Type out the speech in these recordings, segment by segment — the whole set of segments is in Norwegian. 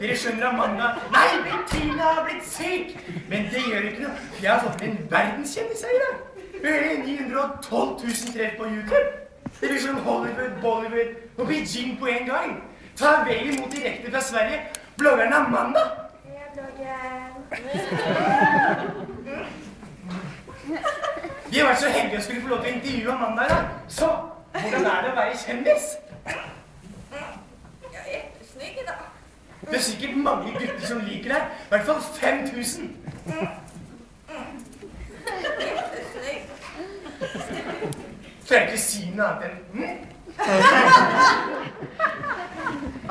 Dere skjønner Amanda? Nei, Bettina har blitt syk! Men det gjør ikke noe, for jeg har fått en verdenskjendis her i dag. 912 000 treff på YouTube. Det blir som Hollywood, Bollywood og Beijing på en gang. Ta vel imot direkte fra Sverige, bloggeren Amanda. Ja, bloggeren. Vi har vært så heldige å skulle få lov til å intervjue Amanda i dag. Så, hvordan er det å være kjendis? Jeg er jättesnygg i dag. Det er sikkert mange gutter som liker deg. I hvert fall 5000. Jättesnygg. Klarer ikke å si noe annet enn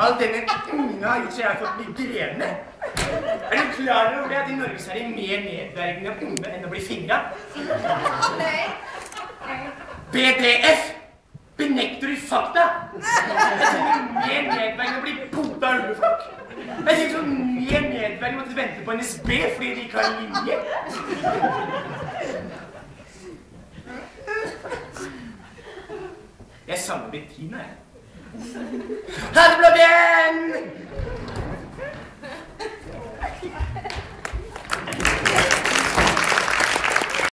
All denne ungen har gjort så jeg har fått migrene. Er du klar over det at i Norge så er det mer nedvergende av unge enn å bli fingret? Nei. BDF! Benekter du fakta? Det er mer nedvergende å bli potet av ulveflokk. Jeg synes sånn mer nedvergende at du venter på NSB fordi de ikke har en linje. Jeg savner Bettina, jeg. Ha det, bloggen!